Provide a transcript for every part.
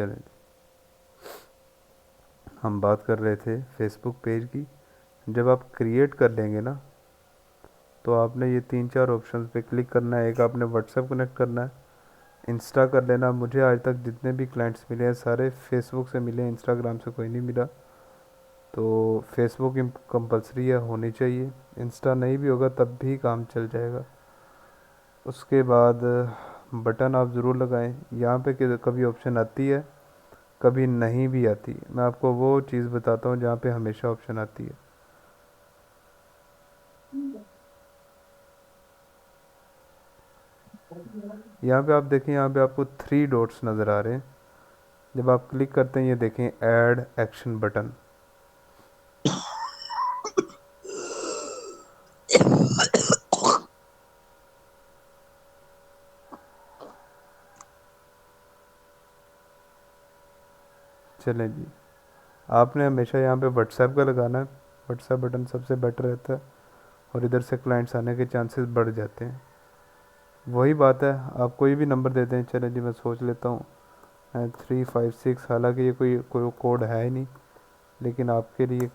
चलें, हम बात कर रहे थे फेसबुक पेज की। जब आप क्रिएट कर लेंगे ना, तो आपने ये 3-4 ऑप्शन पे क्लिक करना है। एक आपने व्हाट्सएप कनेक्ट करना है, इंस्टा कर लेना। मुझे आज तक जितने भी क्लाइंट्स मिले हैं सारे फेसबुक से मिले हैं, इंस्टाग्राम से कोई नहीं मिला। तो फेसबुक कंपलसरी है, होनी चाहिए। इंस्टा नहीं भी होगा तब भी काम चल जाएगा। उसके बाद बटन आप ज़रूर लगाएं। यहाँ पे कभी ऑप्शन आती है, कभी नहीं भी आती। मैं आपको वो चीज़ बताता हूँ जहाँ पे हमेशा ऑप्शन आती है। यहाँ पे आप देखें, यहाँ पे आपको 3 डॉट्स नज़र आ रहे हैं। जब आप क्लिक करते हैं, ये देखें ऐड एक्शन बटन। चलें जी, आपने हमेशा यहाँ पे व्हाट्सएप का लगाना है। व्हाट्सएप बटन सबसे बेटर रहता है और इधर से क्लाइंट्स आने के चांसेस बढ़ जाते हैं। वही बात है, आप कोई भी नंबर दे दें। चलें जी, मैं सोच लेता हूँ 356। हालांकि ये कोई कोई कोड है ही नहीं, लेकिन आपके लिए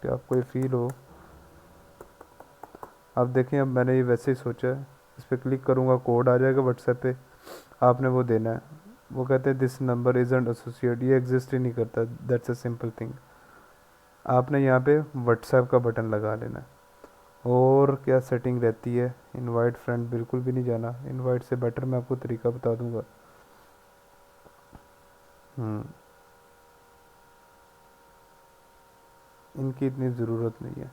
कि आपको ये फील हो। आप देखें, अब मैंने ये वैसे ही सोचा है, इस पर क्लिक करूँगा, कोड आ जाएगा व्हाट्सएप पे, आपने वो देना है। वो कहते हैं दिस नंबर इज़ंट एसोसिएट, ये एग्जिस्ट ही नहीं करता। That's a simple thing. आपने यहाँ पे व्हाट्सएप का बटन लगा लेना है। और क्या सेटिंग रहती है, इनवाइट फ्रेंड बिल्कुल भी नहीं जाना। इनवाइट से बेटर मैं आपको तरीका बता दूंगा। हम्म, इनकी इतनी ज़रूरत नहीं है।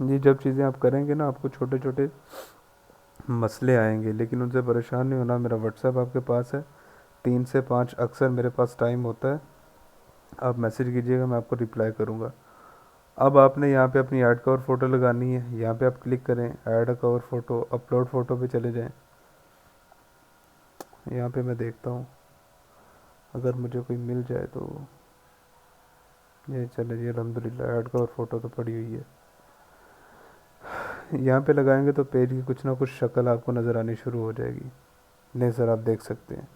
ये जब चीज़ें आप करेंगे ना, आपको छोटे छोटे मसले आएंगे, लेकिन उनसे परेशान नहीं होना। मेरा व्हाट्सएप आपके पास है, 3 से 5 अक्सर मेरे पास टाइम होता है। आप मैसेज कीजिएगा, मैं आपको रिप्लाई करूँगा। अब आपने यहाँ पे अपनी ऐड कवर फ़ोटो लगानी है। यहाँ पे आप क्लिक करें, add cover photo, upload photo पे चले जाएं। यहाँ पे मैं देखता हूँ अगर मुझे कोई मिल जाए तो। ये चले जी, अलहमदिल्ला ऐड कवर फ़ोटो तो पड़ी हुई है। यहाँ पे लगाएंगे तो पेज की कुछ ना कुछ शक्ल आपको नज़र आनी शुरू हो जाएगी। नहीं सर, आप देख सकते हैं।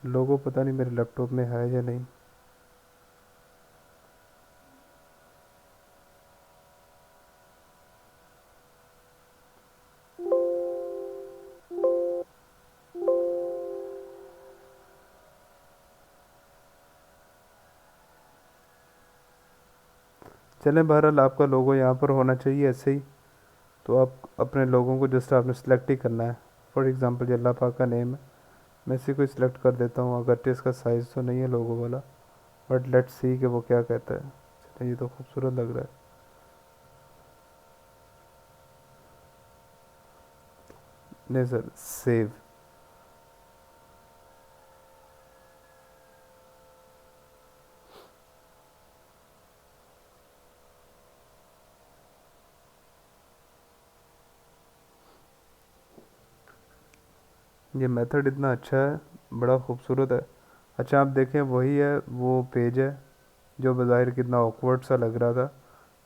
लोगो पता नहीं मेरे लैपटॉप में है या नहीं। चलें, बहरहाल आपका लोगो यहाँ पर होना चाहिए ऐसे ही। तो आप अपने लोगों को जस्ट आपने सेलेक्ट ही करना है। फॉर एग्ज़ाम्पल, ये अल्लाह पाक का नेम है, मैं इसी को सिलेक्ट कर देता हूँ। अगर इसका साइज़ तो नहीं है लोगो वाला, बट लेट्स सी कि वो क्या कहता है। चलिए, ये तो खूबसूरत लग रहा है। नहीं सर, सेव। ये मेथड इतना अच्छा है, बड़ा खूबसूरत है। अच्छा, आप देखें, वही है वो पेज है जो बज़ाहिर कितना ऑकवर्ड सा लग रहा था,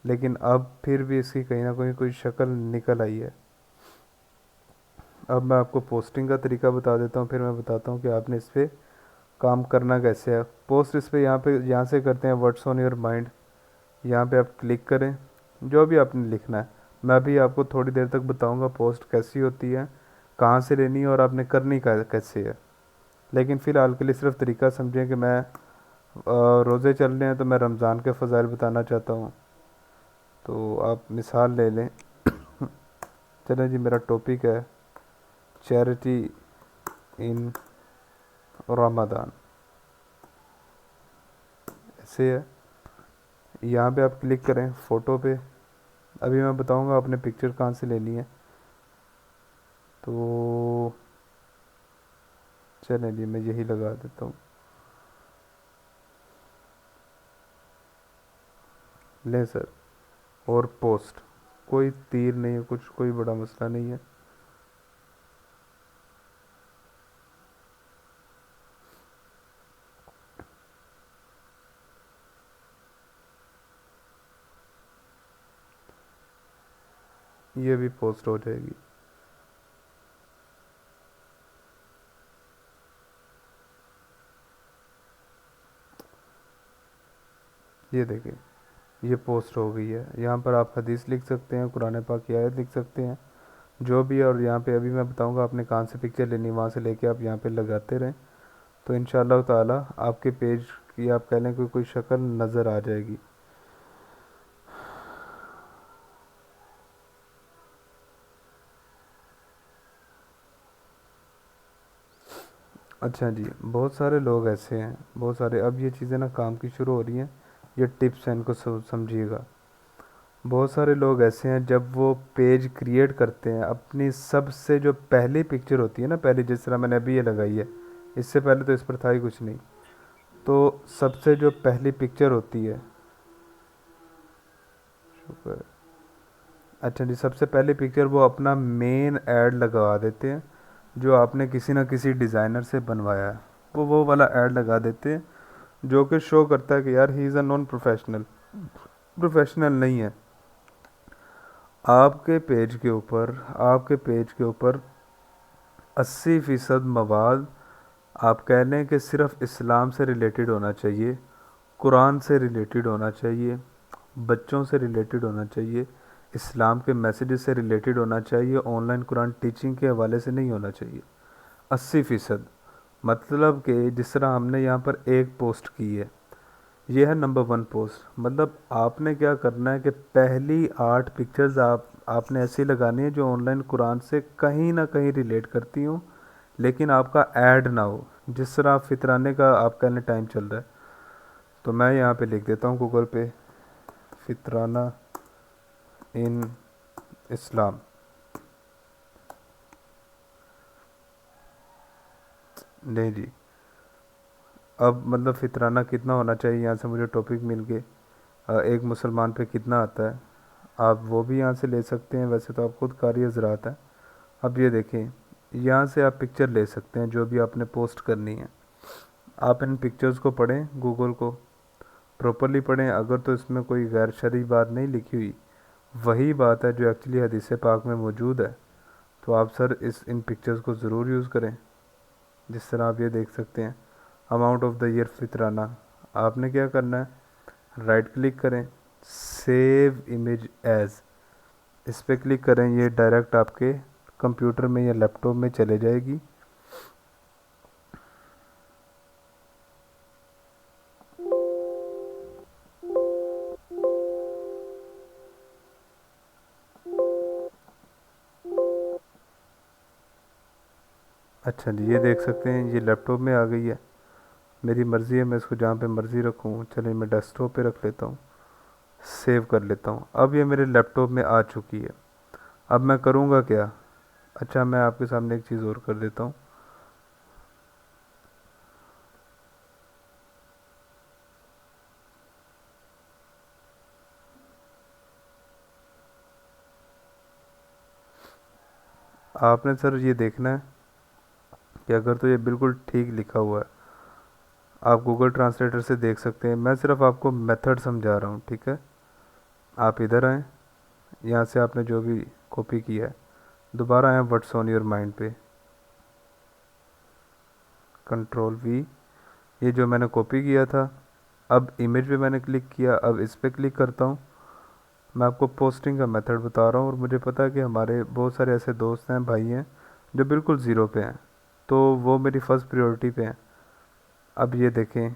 लेकिन अब फिर भी इसकी कहीं ना कहीं कोई शक्ल निकल आई है। अब मैं आपको पोस्टिंग का तरीका बता देता हूँ, फिर मैं बताता हूँ कि आपने इस पर काम करना कैसे है। पोस्ट इस पे यहाँ से करते हैं, व्हाट्स ऑन योर माइंड। यहाँ पे आप क्लिक करें, जो भी आपने लिखना है। मैं भी आपको थोड़ी देर तक बताऊँगा पोस्ट कैसी होती है, कहाँ से लेनी है और आपने करनी कैसे है। लेकिन फ़िलहाल के लिए सिर्फ तरीका समझें कि मैं रोज़े चल रहे हैं तो मैं रमज़ान के फ़ज़ाइल बताना चाहता हूँ। तो आप मिसाल ले लें। चलें जी, मेरा टॉपिक है चैरिटी इन रमज़ान, ऐसे है। यहाँ पे आप क्लिक करें फ़ोटो पे। अभी मैं बताऊँगा आपने पिक्चर कहाँ से लेनी है। तो चलें जी, मैं यही लगा देता हूँ। लें सर, और पोस्ट, कोई तीर नहीं है, कुछ कोई बड़ा मसला नहीं है। ये भी पोस्ट हो जाएगी। ये देखिए, ये पोस्ट हो गई है। यहाँ पर आप हदीस लिख सकते हैं, कुरान पाक की आयत लिख सकते हैं, जो भी है। और यहाँ पे अभी मैं बताऊँगा आपने कहाँ से पिक्चर लेनी, वहाँ से लेके आप यहाँ पे लगाते रहें, तो इंशाल्लाह ताला आपके पेज की आप कह लें कोई शक्ल नज़र आ जाएगी। अच्छा जी, बहुत सारे लोग ऐसे हैं, बहुत सारे, अब ये चीज़ें ना काम की शुरू हो रही हैं, ये टिप्स हैं, इनको समझिएगा। बहुत सारे लोग ऐसे हैं, जब वो पेज क्रिएट करते हैं, अपनी सबसे जो पहली पिक्चर होती है ना, पहली, जिस तरह मैंने अभी ये लगाई है, इससे पहले तो इस पर था ही कुछ नहीं, तो सबसे जो पहली पिक्चर होती है, शुक्र, अच्छा जी, सबसे पहली पिक्चर वो अपना मेन ऐड लगवा देते हैं, जो आपने किसी ना किसी डिज़ाइनर से बनवाया है, वो वाला ऐड लगा देते हैं, जो कि शो करता है कि यार he is a non professional, professional नहीं है। आपके पेज के ऊपर 80% मवाद आप कह लें कि सिर्फ इस्लाम से रिलेटेड होना चाहिए, कुरान से रिलेटेड होना चाहिए, बच्चों से रिलेटेड होना चाहिए, इस्लाम के मैसेजेस से रिलेटेड होना चाहिए, ऑनलाइन कुरान टीचिंग के हवाले से नहीं होना चाहिए। 80%। मतलब कि जिस तरह हमने यहाँ पर एक पोस्ट की है, ये है नंबर 1 पोस्ट। मतलब आपने क्या करना है कि पहली 8 पिक्चर्स आपने ऐसी लगानी है जो ऑनलाइन कुरान से कहीं ना कहीं रिलेट करती हूँ, लेकिन आपका ऐड ना हो। जिस तरह आप फितराने का आप कहने टाइम चल रहा है, तो मैं यहाँ पे लिख देता हूँ गूगल पे, फितराना इन इस्लाम। नहीं जी, अब मतलब फितराना कितना होना चाहिए, यहाँ से मुझे टॉपिक मिल गए, एक मुसलमान पे कितना आता है, आप वो भी यहाँ से ले सकते हैं। वैसे तो आप खुद कारी ज़रात हैं। अब ये देखें, यहाँ से आप पिक्चर ले सकते हैं जो भी आपने पोस्ट करनी है। आप इन पिक्चर्स को पढ़ें, गूगल को प्रॉपरली पढ़ें। अगर तो इसमें कोई गैर शरई बात नहीं लिखी हुई, वही बात है जो एक्चुअली हदीस पाक में मौजूद है, तो आप सर इन पिक्चर्स को ज़रूर यूज़ करें। जिस तरह आप ये देख सकते हैं, अमाउंट ऑफ द ईयर फितराना, आपने क्या करना है, राइट क्लिक करें, सेव इमेज एज़, इस पर क्लिक करें, ये डायरेक्ट आपके कंप्यूटर में या लैपटॉप में चले जाएगी। अच्छा जी, ये देख सकते हैं, ये लैपटॉप में आ गई है। मेरी मर्ज़ी है, मैं इसको जहाँ पे मर्ज़ी रखूँ। चलिए मैं डेस्कटॉप पे रख लेता हूँ, सेव कर लेता हूँ। अब ये मेरे लैपटॉप में आ चुकी है। अब मैं करूँगा क्या, अच्छा मैं आपके सामने एक चीज़ और कर देता हूँ। आपने सर ये देखना है कि अगर तो ये बिल्कुल ठीक लिखा हुआ है, आप गूगल ट्रांसलेटर से देख सकते हैं। मैं सिर्फ आपको मेथड समझा रहा हूँ, ठीक है। आप इधर आएँ, यहाँ से आपने जो भी कॉपी किया है, दोबारा आए व्हाट्स ऑन योर माइंड पे, कंट्रोल वी, ये जो मैंने कॉपी किया था, अब इमेज पे मैंने क्लिक किया, अब इस पे क्लिक करता हूँ। मैं आपको पोस्टिंग का मेथड बता रहा हूँ, और मुझे पता है कि हमारे बहुत सारे ऐसे दोस्त हैं, भाई हैं, जो बिल्कुल ज़ीरो पे हैं, तो वो मेरी फ़र्स्ट प्रायोरिटी पे हैं। अब ये देखें,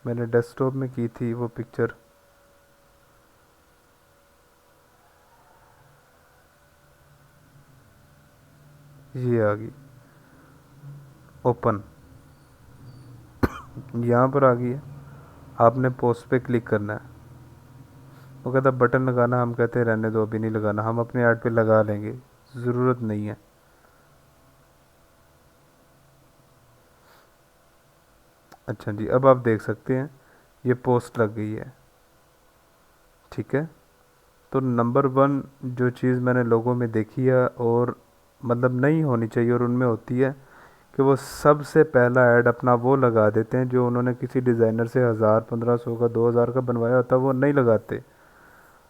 मैंने डेस्कटॉप में की थी वो पिक्चर, ये आ गई ओपन, यहाँ पर आ गई है। आपने पोस्ट पे क्लिक करना है। वो कहता है बटन लगाना, हम कहते हैं रहने दो, अभी नहीं लगाना, हम अपने ऐड पे लगा लेंगे, ज़रूरत नहीं है। अच्छा जी, अब आप देख सकते हैं ये पोस्ट लग गई है, ठीक है। तो नंबर 1 जो चीज़ मैंने लोगों में देखी है, और मतलब नहीं होनी चाहिए और उनमें होती है, कि वो सबसे पहला ऐड अपना वो लगा देते हैं जो उन्होंने किसी डिज़ाइनर से 1000 1500 का 2000 का बनवाया होता है, वो नहीं लगाते।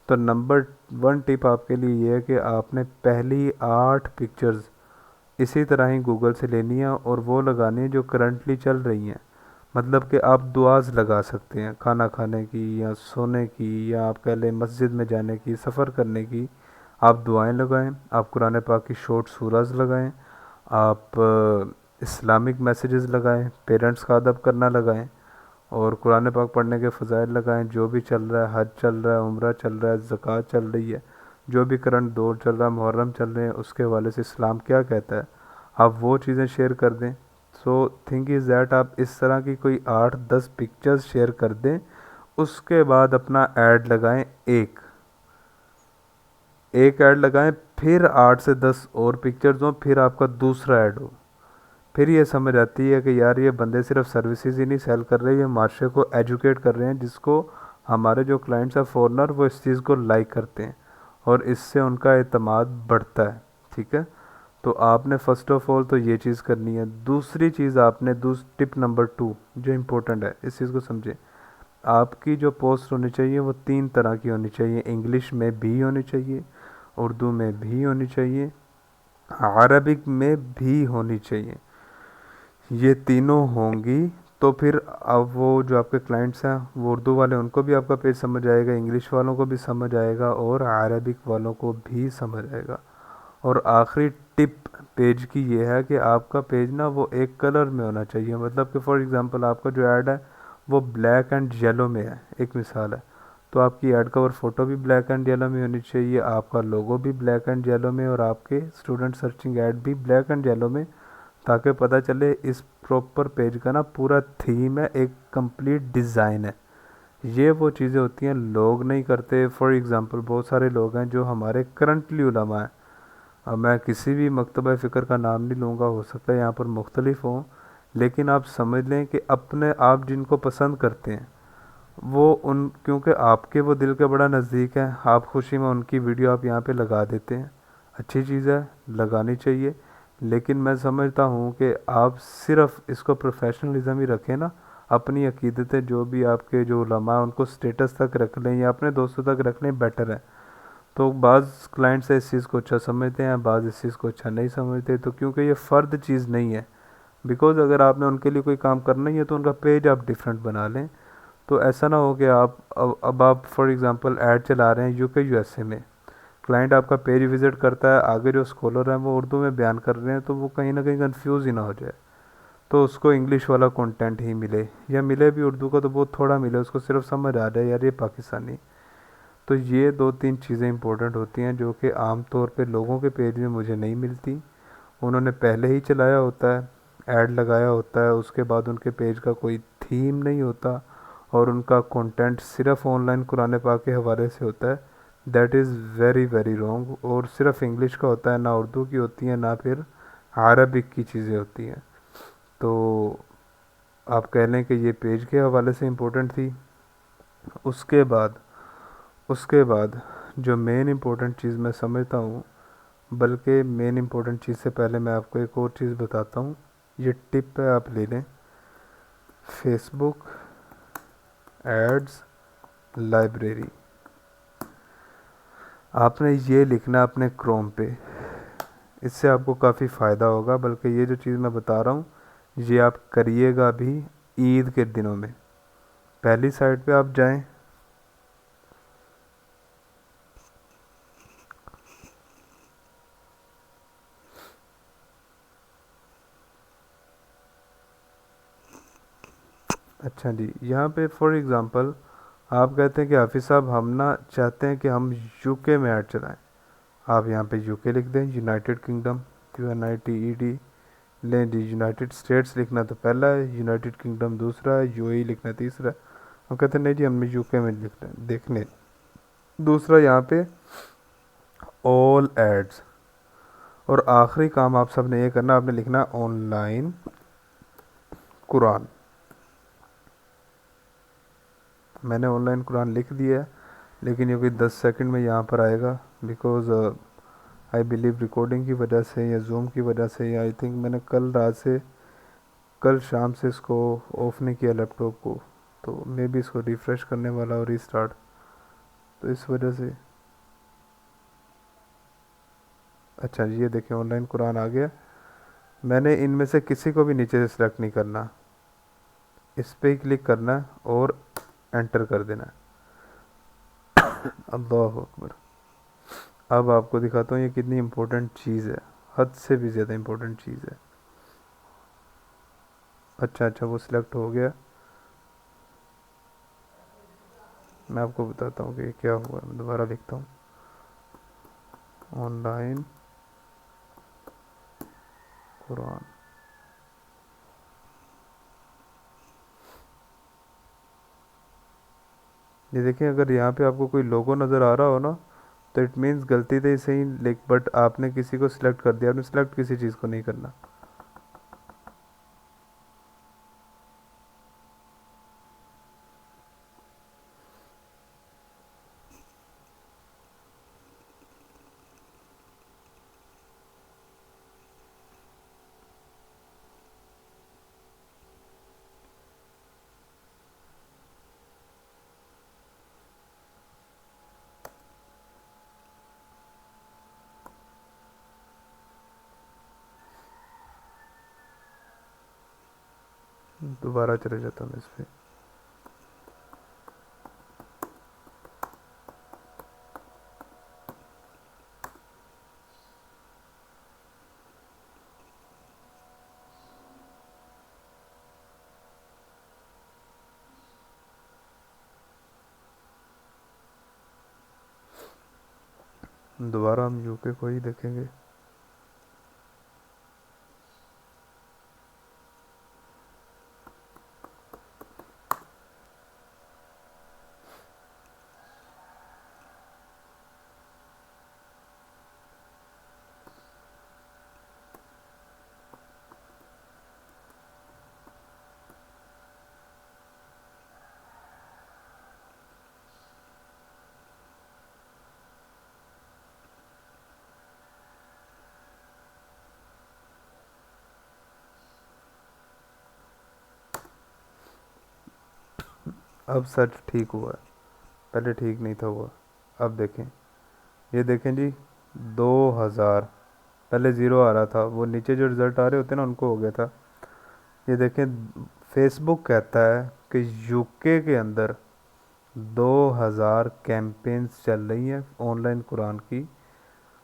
तो नंबर 1 टिप आपके लिए ये है कि आपने पहली 8 पिक्चर्स इसी तरह ही गूगल से लेनी है, और वो लगानी है जो करंटली चल रही हैं। मतलब कि आप दुआज लगा सकते हैं खाना खाने की या सोने की, या आप कह लें मस्जिद में जाने की, सफ़र करने की। आप दुआएं लगाएं, आप कुरान पाक की शॉर्ट सूराज लगाएं, आप इस्लामिक मैसेजेस लगाएं, पेरेंट्स का अदब करना लगाएं, और कुरान पाक पढ़ने के फ़ज़ाइल लगाएं। जो भी चल रहा है, हज चल रहा है, उम्रा चल रहा है, ज़कात चल रही है, जो भी करंट दौर चल रहा है, मुहर्रम चल रहे हैं, उसके हवाले से इस्लाम क्या कहता है, आप वो चीज़ें शेयर कर दें। सो थिंक इज़ दैट आप इस तरह की कोई 8-10 पिक्चर्स शेयर कर दें। उसके बाद अपना ऐड लगाएं, एक एक ऐड लगाएं, फिर 8 से 10 और पिक्चर्स हों, फिर आपका दूसरा ऐड हो। फिर ये समझ आती है कि यार ये बंदे सिर्फ सर्विसेज ही नहीं सेल कर रहे, ये मार्शे को एजुकेट कर रहे हैं, जिसको हमारे जो क्लाइंट्स हैं फॉरनर वो इस चीज़ को लाइक करते हैं, और इससे उनका एतमाद बढ़ता है। ठीक है, तो आपने फ़र्स्ट ऑफ ऑल तो ये चीज़ करनी है। दूसरी चीज़ आपने टिप नंबर 2 जो इम्पोर्टेंट है, इस चीज़ को समझें। आपकी जो पोस्ट होनी चाहिए वो 3 तरह की होनी चाहिए। इंग्लिश में भी होनी चाहिए, उर्दू में भी होनी चाहिए, अरबिक में भी होनी चाहिए। ये तीनों होंगी तो फिर अब वो जो आपके क्लाइंट्स हैं वो उर्दू वाले, उनको भी आपका पेज समझ आएगा, इंग्लिश वालों को भी समझ आएगा, और अरबिक वालों को भी समझ आएगा। और आखिरी टिप पेज की ये है कि आपका पेज ना वो एक कलर में होना चाहिए। मतलब कि फॉर एग्जांपल आपका जो ऐड है वो ब्लैक एंड येलो में है, एक मिसाल है, तो आपकी ऐड कवर फ़ोटो भी ब्लैक एंड येलो में होनी चाहिए, आपका लोगो भी ब्लैक एंड येलो में, और आपके स्टूडेंट सर्चिंग ऐड भी ब्लैक एंड येलो में, ताकि पता चले इस प्रॉपर पेज का ना पूरा थीम है, एक कंप्लीट डिज़ाइन है। ये वो चीज़ें होती हैं लोग नहीं करते। फॉर एग्ज़ाम्पल बहुत सारे लोग हैं जो हमारे करंटली उलमा हैं, अब मैं किसी भी मकतबा फ़िक्र का नाम नहीं लूँगा, हो सकता है यहाँ पर मुख्तलिफ हों, लेकिन आप समझ लें कि अपने आप जिनको पसंद करते हैं वो उन, क्योंकि आपके वो दिल के बड़ा नज़दीक हैं, आप खुशी में उनकी वीडियो आप यहाँ पे लगा देते हैं। अच्छी चीज़ है, लगानी चाहिए, लेकिन मैं समझता हूँ कि आप सिर्फ इसको प्रोफेशनलिज्म ही रखें ना, अपनी अकीदतें जो भी आपके जो उलमा हैं उनको स्टेटस तक रख लें या अपने दोस्तों तक रख लें, बेटर है। तो बाज़ क्लाइंट्स इस चीज़ को अच्छा समझते हैं, बाज़ इस चीज़ को अच्छा नहीं समझते, तो क्योंकि ये फ़र्द चीज़ नहीं है। बिकॉज़ अगर आपने उनके लिए कोई काम करना ही है तो उनका पेज आप डिफरेंट बना लें। तो ऐसा ना हो कि आप अब आप फॉर एग्ज़ाम्पल ऐड चला रहे हैं यूके यूएसए में, क्लाइंट आपका पेज विज़िट करता है, आगे जो स्कॉलर हैं वो उर्दू में बयान कर रहे हैं, तो वो कहीं ना कहीं कंफ्यूज ही ना हो जाए, तो उसको इंग्लिश वाला कंटेंट ही मिले, या मिले भी उर्दू का तो बहुत थोड़ा मिले, उसको सिर्फ समझ आ जाए यार ये पाकिस्तानी। तो ये 2-3 चीज़ें इंपॉर्टेंट होती हैं जो कि आम तौर पे लोगों के पेज में मुझे नहीं मिलती। उन्होंने पहले ही चलाया होता है, ऐड लगाया होता है, उसके बाद उनके पेज का कोई थीम नहीं होता, और उनका कंटेंट सिर्फ ऑनलाइन कुरान पाक के हवाले से होता है। That is very very wrong, और सिर्फ इंग्लिश का होता है, ना उर्दू की होती है, ना फिर अरबिक की चीज़ें होती हैं। तो आप कह लें कि ये पेज के हवाले से इम्पोर्टेंट थी। उसके बाद उसके बाद जो मेन इम्पोर्टेंट चीज़ मैं समझता हूँ, बल्कि मेन इम्पोर्टेंट चीज़ से पहले मैं आपको एक और चीज़ बताता हूँ, ये टिप है, आप ले लें। फेसबुक एड्स लाइब्रेरी, आपने ये लिखना अपने क्रोम पे, इससे आपको काफ़ी फ़ायदा होगा। बल्कि ये जो चीज़ मैं बता रहा हूँ ये आप करिएगा भी ईद के दिनों में। पहली साइट पे आप जाएं, अच्छा जी, यहाँ पे फॉर एग्ज़ाम्पल आप कहते हैं कि हाफिज़ साहब हम ना चाहते हैं कि हम यूके में ऐड चलाएं। आप यहाँ पे यूके लिख दें, यूनाइटेड किंगडम, UNITED, लें जी। यूनाइटेड स्टेट्स लिखना तो पहला है, यूनाइटेड किंगडम दूसरा है, UAE लिखना तीसरा है। हम कहते हैं नहीं जी हमने यूके में लिखना है, देखने। दूसरा यहाँ पे ऑल एड्स, और आखिरी काम आप सब ने ये करना, आपने लिखना ऑनलाइन कुरान। मैंने ऑनलाइन कुरान लिख दिया है, लेकिन ये कोई 10 सेकंड में यहाँ पर आएगा, बिकॉज़ आई बिलीव रिकॉर्डिंग की वजह से या जूम की वजह से, या आई थिंक मैंने कल रात से, कल शाम से इसको ऑफ़ नहीं किया लैपटॉप को, तो मे बी इसको रिफ़्रेश करने वाला और रीस्टार्ट, तो इस वजह से। अच्छा ये देखिए ऑनलाइन कुरान आ गया। मैंने इनमें से किसी को भी नीचे से सिलेक्ट नहीं करना, इस पे ही क्लिक करना है और एंटर कर देना है। अल्लाह अकबर। अब आपको दिखाता हूँ ये कितनी इम्पोर्टेंट चीज़ है, हद से भी ज़्यादा इम्पोर्टेंट चीज़ है। अच्छा वो सिलेक्ट हो गया। मैं आपको बताता हूँ कि क्या हुआ, मैं दोबारा लिखता हूँ ऑनलाइन कुरान। ये देखिए, अगर यहाँ पे आपको कोई लोगो नज़र आ रहा हो ना, तो इट मीन्स गलती से ही सही, बट आपने किसी को सिलेक्ट कर दिया, आपने सिलेक्ट किसी चीज़ को नहीं करना। दोबारा चले जाता हूँ इस पर। दोबारा हम यूके को ही देखेंगे। अब सर्च ठीक हुआ है, पहले ठीक नहीं था हुआ। अब देखें, ये देखें जी, 2000 पहले ज़ीरो आ रहा था, वो नीचे जो रिज़ल्ट आ रहे होते हैं ना उनको हो गया था। ये देखें, फेसबुक कहता है कि यूके के अंदर 2000 कैंपेन्स चल रही हैं ऑनलाइन कुरान की।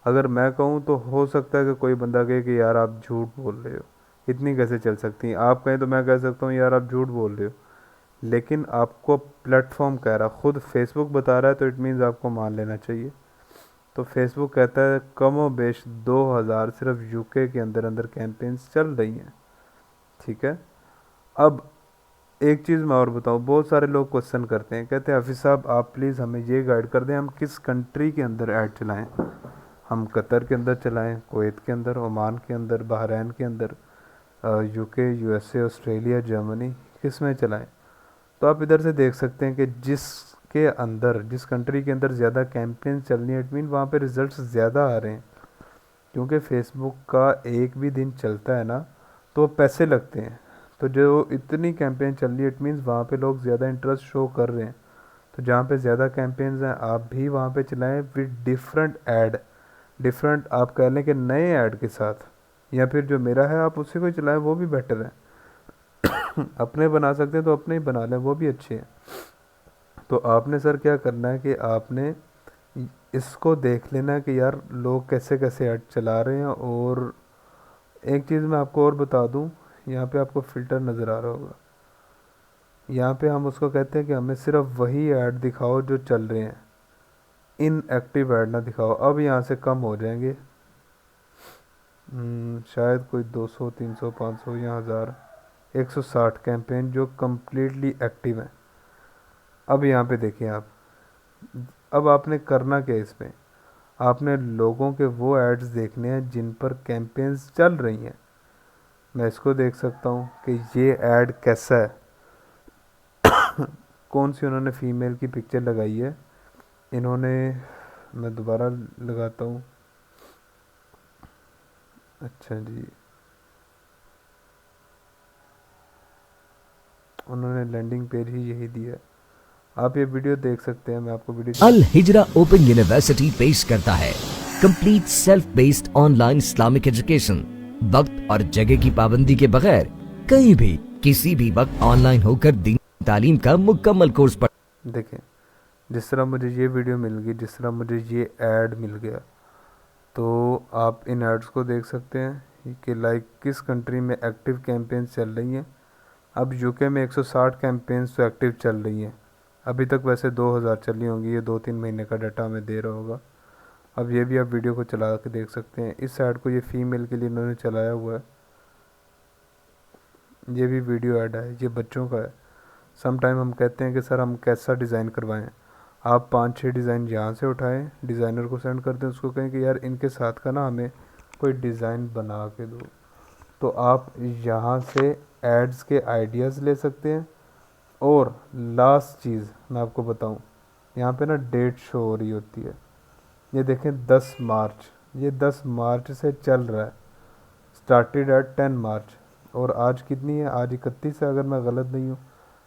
अगर मैं कहूँ तो हो सकता है कि कोई बंदा कहे कि यार आप झूठ बोल रहे हो, इतनी कैसे चल सकती हैं। आप कहें तो मैं कह सकता हूँ यार आप झूठ बोल रहे हो, लेकिन आपको प्लेटफॉर्म कह रहा, खुद फेसबुक बता रहा है, तो इट मीन्स आपको मान लेना चाहिए। तो फेसबुक कहता है कम व बेश 2000 सिर्फ यूके के अंदर अंदर कैंपेन्स चल रही हैं। ठीक है। अब एक चीज़ मैं और बताऊँ, बहुत सारे लोग क्वेश्चन करते हैं, कहते हैं हाफिज़ साहब आप प्लीज़ हमें ये गाइड कर दें हम किस कंट्री के अंदर ऐड चलाएं। हम कतर के अंदर चलाएं, कुवैत के अंदर, ओमान के अंदर, बहरैन के अंदर, यूके, यूएसए, ऑस्ट्रेलिया, जर्मनी, किस में चलाएं। तो आप इधर से देख सकते हैं कि जिसके अंदर, जिस कंट्री के अंदर ज़्यादा कैंपेन चल रही है, इट मीन वहाँ पे रिजल्ट्स ज़्यादा आ रहे हैं। क्योंकि फेसबुक का एक भी दिन चलता है ना तो पैसे लगते हैं, तो जो इतनी कैंपेन चल रही है इट मीन्स वहाँ पे लोग ज़्यादा इंटरेस्ट शो कर रहे हैं। तो जहाँ पे ज़्यादा कैंपेन्स हैं आप भी वहाँ पे चलाएं विद डिफरेंट ऐड, डिफरेंट आप कह लें कि नए ऐड के साथ, या फिर जो मेरा है आप उसी को चलाएं, वो भी बेटर है। अपने बना सकते हैं तो अपने ही बना लें, वो भी अच्छे हैं। तो आपने सर क्या करना है कि आपने इसको देख लेना है कि यार लोग कैसे कैसे ऐड चला रहे हैं। और एक चीज़ मैं आपको और बता दूं, यहाँ पे आपको फ़िल्टर नज़र आ रहा होगा, यहाँ पे हम उसको कहते हैं कि हमें सिर्फ वही ऐड दिखाओ जो चल रहे हैं, इनएक्टिव ऐड ना दिखाओ। अब यहाँ से कम हो जाएंगे, शायद कोई 200, 300, 500 या 1000, 160 कैंपेन जो कम्प्लीटली एक्टिव हैं। अब यहाँ पे देखिए आप, अब आपने करना क्या इसमें, आपने लोगों के वो एड्स देखने हैं जिन पर कैंपेन्स चल रही हैं। मैं इसको देख सकता हूँ कि ये ऐड कैसा है, कौन सी उन्होंने फ़ीमेल की पिक्चर लगाई है इन्होंने। मैं दोबारा लगाता हूँ। अच्छा जी, उन्होंने लैंडिंग पेज ही यही दिया है। आप ये वीडियो देख सकते हैं, मैं आपको वीडियो। अल हिजरा ओपन यूनिवर्सिटी पेश करता है complete self based online Islamic education. वक्त और जगह की पाबंदी के बगैर कहीं भी किसी भी वक्त ऑनलाइन होकर दीन तालीम का मुकम्मल कोर्स पढ़। देखें, जिस तरह मुझे ये वीडियो मिल गई, जिस तरह मुझे ये ऐड मिल गया, तो आप इन एड्स को देख सकते हैं कि लाइक किस कंट्री में एक्टिव कैंपेन्स चल रही हैं। अब यूके में 160 कैंपेन्स तो एक्टिव चल रही हैं। अभी तक वैसे 2000 चली होंगी, ये 2-3 महीने का डाटा हमें दे रहा होगा। अब ये भी आप वीडियो को चला के देख सकते हैं। इस ऐड को ये फीमेल के लिए इन्होंने चलाया हुआ है। ये भी वीडियो ऐड है, ये बच्चों का है। सम टाइम हम कहते हैं कि सर हम कैसा डिज़ाइन करवाएं। आप 5-6 डिज़ाइन यहाँ से उठाएं, डिज़ाइनर को सेंड कर दें, उसको कहें कि यार इनके साथ का ना हमें कोई डिज़ाइन बना के दो। तो आप यहाँ से एड्स के आइडियाज़ ले सकते हैं। और लास्ट चीज़ मैं आपको बताऊँ, यहाँ पे ना डेट शो हो रही होती है। ये देखें 10 मार्च, ये 10 मार्च से चल रहा है, स्टार्टेड एट 10 मार्च। और आज कितनी है? आज 31 है अगर मैं गलत नहीं हूँ।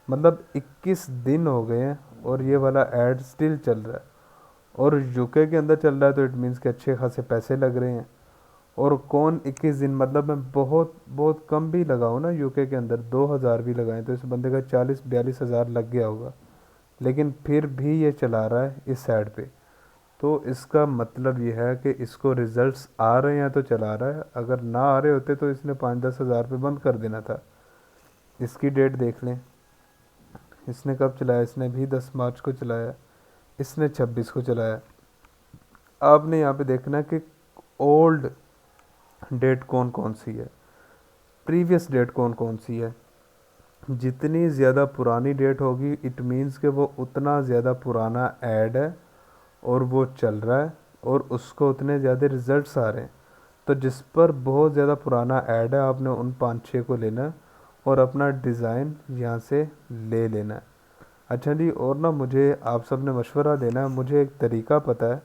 मतलब 21 दिन हो गए हैं और ये वाला ऐड स्टिल चल रहा है। और यूके के अंदर चल रहा है तो इट मीन्स कि अच्छे खासे पैसे लग रहे हैं। और कौन 21 दिन, मतलब मैं बहुत बहुत कम भी लगाऊँ ना यूके के अंदर, 2000 भी लगाएं तो इस बंदे का 40-42 हज़ार लग गया होगा, लेकिन फिर भी ये चला रहा है इस ऐड पे। तो इसका मतलब ये है कि इसको रिजल्ट्स आ रहे हैं तो चला रहा है। अगर ना आ रहे होते तो इसने 5-10 हज़ार पे बंद कर देना था। इसकी डेट देख लें, इसने कब चलाया? इसने भी 10 मार्च को चलाया, इसने 26 को चलाया। आपने यहाँ पे देखना कि ओल्ड डेट कौन कौन सी है, प्रीवियस डेट कौन कौन सी है। जितनी ज़्यादा पुरानी डेट होगी इट मीन्स कि वो उतना ज़्यादा पुराना ऐड है और वो चल रहा है और उसको उतने ज़्यादा रिजल्ट्स आ रहे हैं। तो जिस पर बहुत ज़्यादा पुराना ऐड है आपने उन 5-6 को लेना है और अपना डिज़ाइन यहाँ से ले लेना है। अच्छा जी, और ना मुझे आप सब ने मशवरा देना है। मुझे एक तरीका पता है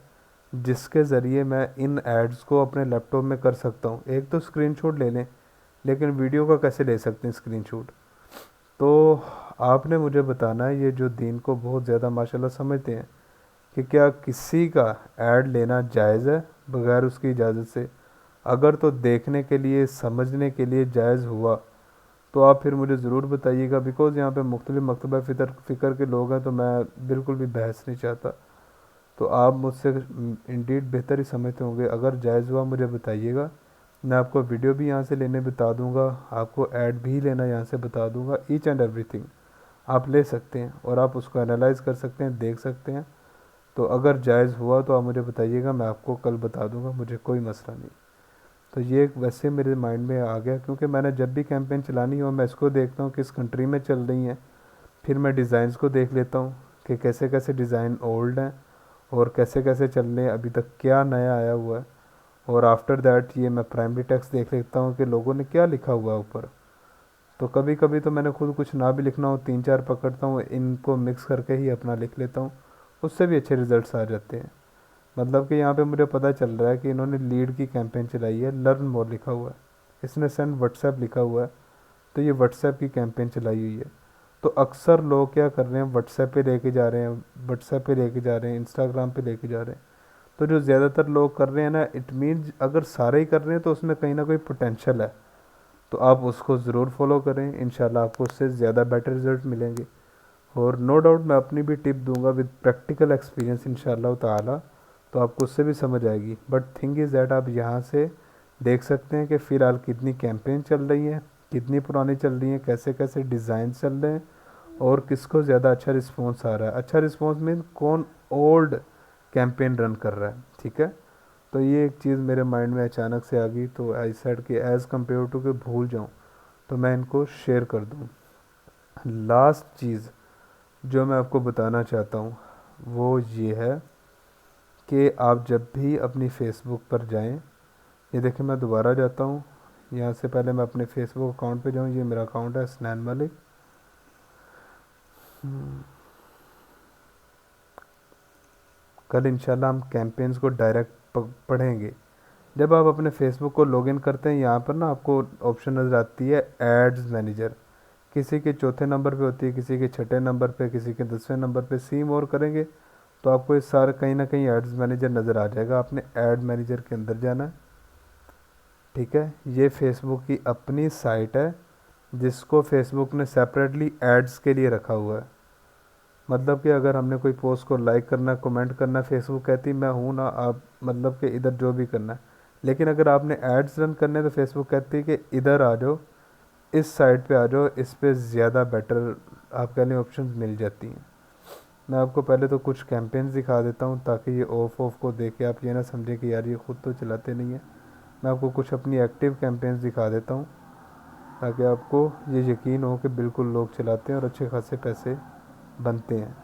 जिसके ज़रिए मैं इन एड्स को अपने लैपटॉप में कर सकता हूँ। एक तो स्क्रीनशॉट ले लें, लेकिन वीडियो का कैसे ले सकते हैं स्क्रीनशॉट? तो आपने मुझे बताना है, ये जो दीन को बहुत ज़्यादा माशाल्लाह समझते हैं, कि क्या किसी का ऐड लेना जायज़ है बगैर उसकी इजाज़त से? अगर तो देखने के लिए, समझने के लिए जायज़ हुआ तो आप फिर मुझे ज़रूर बताइएगा। बिकॉज़ यहाँ पे मुख्तलिफ मकतबा फ़िक्र के लोग हैं, तो मैं बिल्कुल भी बहस नहीं चाहता। तो आप मुझसे इंडीड बेहतर ही समझते होंगे। अगर जायज़ हुआ मुझे बताइएगा, मैं आपको वीडियो भी यहाँ से लेने बता दूँगा, आपको ऐड भी लेना यहाँ से बता दूँगा। ईच एंड एवरीथिंग आप ले सकते हैं और आप उसको एनालाइज़ कर सकते हैं, देख सकते हैं। तो अगर जायज़ हुआ तो आप मुझे बताइएगा, मैं आपको कल बता दूँगा, मुझे कोई मसला नहीं। तो ये वैसे मेरे माइंड में आ गया, क्योंकि मैंने जब भी कैंपेन चलानी हो मैं इसको देखता हूँ किस कंट्री में चल रही हैं। फिर मैं डिज़ाइंस को देख लेता हूँ कि कैसे कैसे डिज़ाइन ओल्ड हैं और कैसे कैसे चल रहे हैं, अभी तक क्या नया आया हुआ है। और आफ्टर दैट ये मैं प्राइमरी टेक्स्ट देख लेता हूँ कि लोगों ने क्या लिखा हुआ है ऊपर। तो कभी कभी तो मैंने खुद कुछ ना भी लिखना हो, 3-4 पकड़ता हूँ, इनको मिक्स करके ही अपना लिख लेता हूँ, उससे भी अच्छे रिज़ल्ट्स आ जाते हैं। मतलब कि यहाँ पे मुझे पता चल रहा है कि इन्होंने लीड की कैंपेन चलाई है, लर्न मोर लिखा हुआ है, इसने सेंड व्हाट्सएप लिखा हुआ है, तो ये व्हाट्सएप की कैंपेन चलाई हुई है। तो अक्सर लोग क्या कर रहे हैं, व्हाट्सएप पे लेके जा रहे हैं, व्हाट्सएप पे लेके जा रहे हैं, इंस्टाग्राम पे लेके जा रहे हैं। तो जो ज़्यादातर लोग कर रहे हैं ना, इट मीन्स अगर सारे ही कर रहे हैं तो उसमें कहीं ना कोई पोटेंशियल है। तो आप उसको ज़रूर फॉलो करें, इंशाल्लाह आपको उससे ज़्यादा बेटर रिजल्ट मिलेंगे। और नो डाउट मैं अपनी भी टिप दूंगा विद प्रैक्टिकल एक्सपीरियंस इंशाल्लाह ताला, तो आपको उससे भी समझ आएगी। बट थिंग इज़ दैट आप यहाँ से देख सकते हैं कि फ़िलहाल कितनी कैंपेन चल रही हैं, कितनी पुरानी चल रही हैं, कैसे कैसे डिज़ाइन चल रहे हैं और किसको ज़्यादा अच्छा रिस्पॉन्स आ रहा है। अच्छा रिस्पॉन्स मीन कौन ओल्ड कैंपेन रन कर रहा है, ठीक है। तो ये एक चीज़ मेरे माइंड में अचानक से आ गई, तो आई सेड कि एज़ कम्पेयर टू के भूल जाऊँ तो मैं इनको शेयर कर दूँ। लास्ट चीज़ जो मैं आपको बताना चाहता हूँ वो ये है कि आप जब भी अपनी फ़ेसबुक पर जाएं, ये देखें मैं दोबारा जाता हूँ, यहाँ से पहले मैं अपने फेसबुक अकाउंट पे जाऊँ। ये मेरा अकाउंट है स्नैन मलिक। कल इंशाल्लाह हम कैंपेन्स को डायरेक्ट पढ़ेंगे। जब आप अपने फेसबुक को लॉगिन करते हैं, यहाँ पर ना आपको ऑप्शन नज़र आती है एड्स मैनेजर। किसी के चौथे नंबर पे होती है, किसी के छठे नंबर पे, किसी के 10वें नंबर पे। सी मोर करेंगे तो आपको इस सारे कहीं ना कहीं एड्स मैनेजर नज़र आ जाएगा। आपने ऐड मैनेजर के अंदर जाना है, ठीक है। ये फेसबुक की अपनी साइट है, जिसको फेसबुक ने सेपरेटली एड्स के लिए रखा हुआ है। मतलब कि अगर हमने कोई पोस्ट को लाइक करना, कमेंट करना, फेसबुक कहती मैं हूँ ना, आप मतलब कि इधर जो भी करना है। लेकिन अगर आपने एड्स रन करने तो फेसबुक कहती है कि इधर आ जाओ, इस साइट पे आ जाओ, इस पे ज़्यादा बेटर आप कह लें ऑप्शंस मिल जाती हैं। मैं आपको पहले तो कुछ कैंपेन्स दिखा देता हूँ ताकि ये ऑफ ऑफ को देख के आप ये ना समझें कि यार ये खुद तो चलाते नहीं है। मैं आपको कुछ अपनी एक्टिव कैंपेन्स दिखा देता हूँ ताकि आपको ये यकीन हो कि बिल्कुल लोग चलाते हैं और अच्छे खासे पैसे बनते हैं।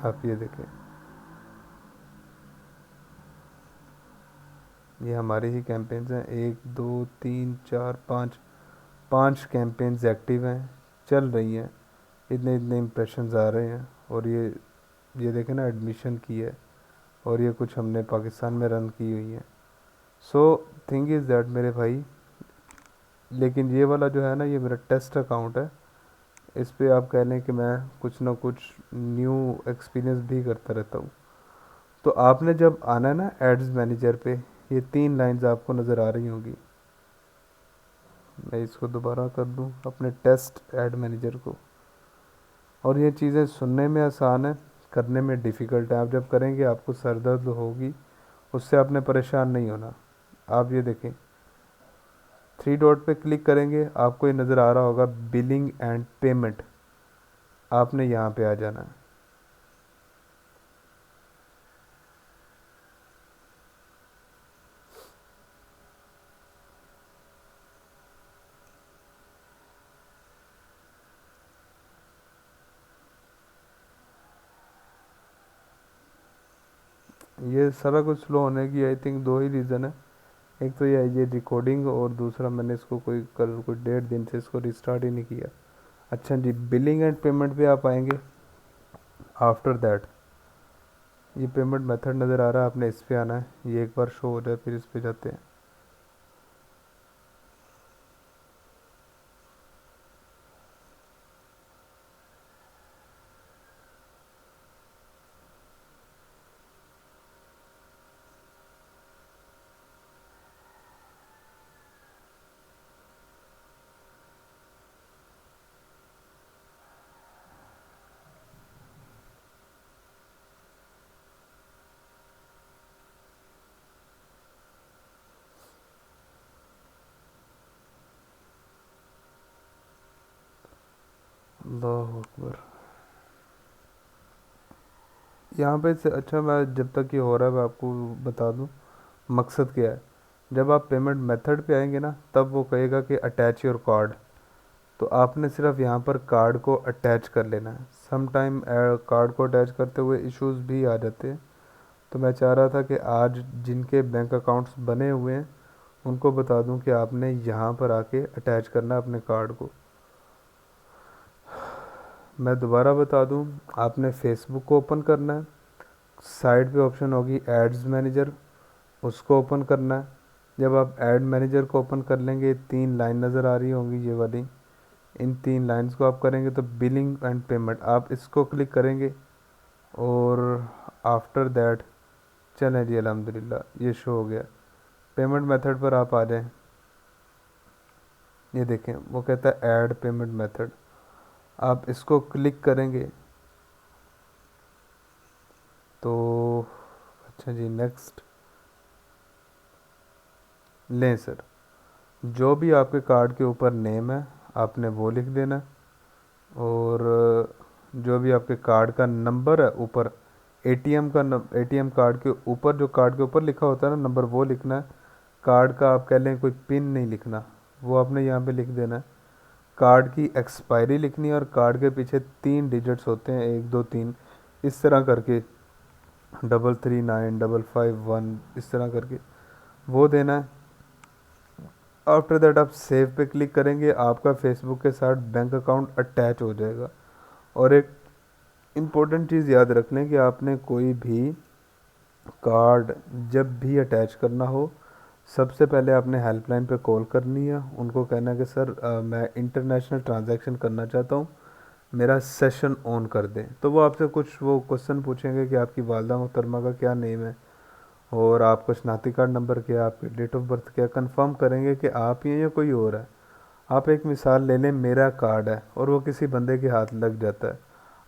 आप ये देखें, ये हमारे ही कैंपेन्स हैं, 1 2 3 4 5, 5 कैंपेन्स एक्टिव हैं, चल रही हैं, इतने इतने इम्प्रेशंस आ रहे हैं। और ये देखें ना, एडमिशन की है, और ये कुछ हमने पाकिस्तान में रन की हुई है। सो थिंग इज़ दैट मेरे भाई, लेकिन ये वाला जो है ना, ये मेरा टेस्ट अकाउंट है। इस पे आप कह लें कि मैं कुछ ना कुछ न्यू एक्सपीरियंस भी करता रहता हूँ। तो आपने जब आना है ना एड्स मैनेजर पे, ये 3 लाइंस आपको नज़र आ रही होंगी। मैं इसको दोबारा कर दूँ अपने टेस्ट एड मैनेजर को। और ये चीज़ें सुनने में आसान है, करने में डिफ़िकल्ट है। आप जब करेंगे आपको सर दर्द होगी, उससे आपने परेशान नहीं होना। आप ये देखें, 3 डॉट पे क्लिक करेंगे, आपको ये नज़र आ रहा होगा बिलिंग एंड पेमेंट। आपने यहाँ पे आ जाना है। ये सारा कुछ स्लो होने की आई थिंक 2 ही रीज़न है। एक तो ये रिकॉर्डिंग, और दूसरा मैंने इसको कोई 1.5 दिन से इसको रिस्टार्ट ही नहीं किया। अच्छा जी, बिलिंग एंड पेमेंट पे आप आएंगे। आफ्टर दैट ये पेमेंट मेथड नज़र आ रहा है, आपने इस पे आना है। ये एक बार शो हो जाए फिर इस पे जाते हैं। अल्लाह अकबर। यहाँ पे से अच्छा, मैं जब तक ये हो रहा है मैं आपको बता दूँ मकसद क्या है। जब आप पेमेंट मेथड पे आएंगे ना, तब वो कहेगा कि अटैच योर कार्ड। तो आपने सिर्फ यहाँ पर कार्ड को अटैच कर लेना है। सम टाइम कार्ड को अटैच करते हुए इश्यूज भी आ जाते हैं। तो मैं चाह रहा था कि आज जिनके बैंक अकाउंट्स बने हुए हैं उनको बता दूं कि आपने यहाँ पर आके अटैच करना है अपने कार्ड को। मैं दोबारा बता दूं, आपने फेसबुक को ओपन करना है, साइड पे ऑप्शन होगी एड्स मैनेजर, उसको ओपन करना है। जब आप ऐड मैनेजर को ओपन कर लेंगे, 3 लाइन नज़र आ रही होंगी ये वाली। इन 3 लाइंस को आप करेंगे तो बिलिंग एंड पेमेंट, आप इसको क्लिक करेंगे। और आफ्टर दैट चलें जी, अल्हम्दुलिल्लाह ये शो हो गया। पेमेंट मेथड पर आप आ जाएं। ये देखें, वो कहता है ऐड पेमेंट मेथड। आप इसको क्लिक करेंगे तो अच्छा जी, नेक्स्ट लें सर। जो भी आपके कार्ड के ऊपर नेम है आपने वो लिख देना है। और जो भी आपके कार्ड का नंबर है ऊपर, एटीएम कार्ड के ऊपर, जो कार्ड के ऊपर लिखा होता है ना नंबर, वो लिखना है। कार्ड का आप कह लें कोई पिन नहीं लिखना, वो आपने यहाँ पे लिख देना है। कार्ड की एक्सपायरी लिखनी है, और कार्ड के पीछे 3 डिजिट्स होते हैं, 1 2 3, इस तरह करके 339 551, इस तरह करके वो देना है। आफ्टर दैट आप सेव पे क्लिक करेंगे, आपका फेसबुक के साथ बैंक अकाउंट अटैच हो जाएगा। और एक इम्पोर्टेंट चीज़ याद रख लें कि आपने कोई भी कार्ड जब भी अटैच करना हो, सबसे पहले आपने हेल्पलाइन पे कॉल करनी है। उनको कहना है कि सर मैं इंटरनेशनल ट्रांजैक्शन करना चाहता हूँ, मेरा सेशन ऑन कर दें। तो वो आपसे कुछ वो क्वेश्चन पूछेंगे कि आपकी वालदा मोहतरमा का क्या नेम है, और आपका शनाख्ती कार्ड नंबर क्या है, आपकी डेट ऑफ बर्थ क्या है, कंफर्म करेंगे कि आप ही हैं या कोई और है। आप एक मिसाल ले लें, मेरा कार्ड है और वो किसी बंदे के हाथ लग जाता है।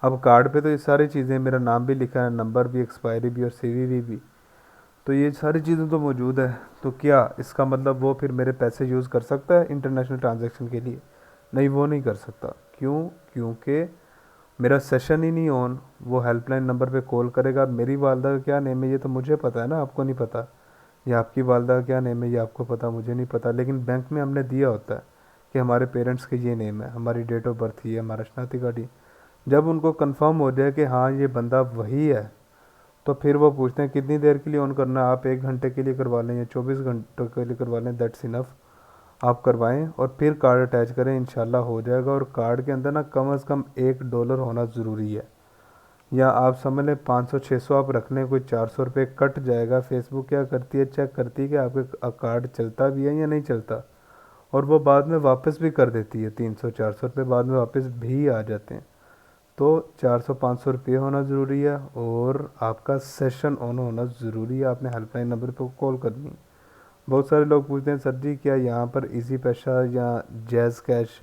अब कार्ड पे तो ये सारी चीज़ें, मेरा नाम भी लिखा है, नंबर भी, एक्सपायरी भी और सीवीवी भी, तो ये सारी चीज़ें तो मौजूद है। तो क्या इसका मतलब वो फिर मेरे पैसे यूज़ कर सकता है इंटरनेशनल ट्रांजैक्शन के लिए? नहीं, वो नहीं कर सकता। क्यों? क्योंकि मेरा सेशन ही नहीं ऑन। वो हेल्पलाइन नंबर पे कॉल करेगा, मेरी वालदा का क्या नेम है ये तो मुझे पता है ना, आपको नहीं पता। या आपकी वालदा का क्या नेम है ये आपको पता, मुझे नहीं पता। लेकिन बैंक में हमने दिया होता है कि हमारे पेरेंट्स के ये नेम है, हमारी डेट ऑफ बर्थ ही है, हमारा शनाख्ती कार्ड ही। जब उनको कंफर्म हो जाए कि हाँ ये बंदा वही है, तो फिर वो पूछते हैं कितनी देर के लिए ऑन करना है। आप 1 घंटे के लिए करवा लें या 24 घंटों के लिए करवा लें, दैट्स इनफ। आप करवाएं और फिर कार्ड अटैच करें, इंशाल्लाह हो जाएगा। और कार्ड के अंदर ना कम से कम $1 होना ज़रूरी है। या आप समझ लें 500-600 आप रख लें, कोई 400 रुपये कट जाएगा। फेसबुक क्या करती है, चेक करती है कि आपके कार्ड चलता भी है या नहीं चलता, और वो बाद में वापस भी कर देती है। 300-400 रुपये बाद में वापस भी आ जाते हैं। तो 400-500 रुपये होना ज़रूरी है और आपका सेशन ऑन होना ज़रूरी है। आपने हेल्पलाइन नंबर पर कॉल करनी है। बहुत सारे लोग पूछते हैं सर जी क्या यहाँ पर इजी पैसा या जैज़ कैश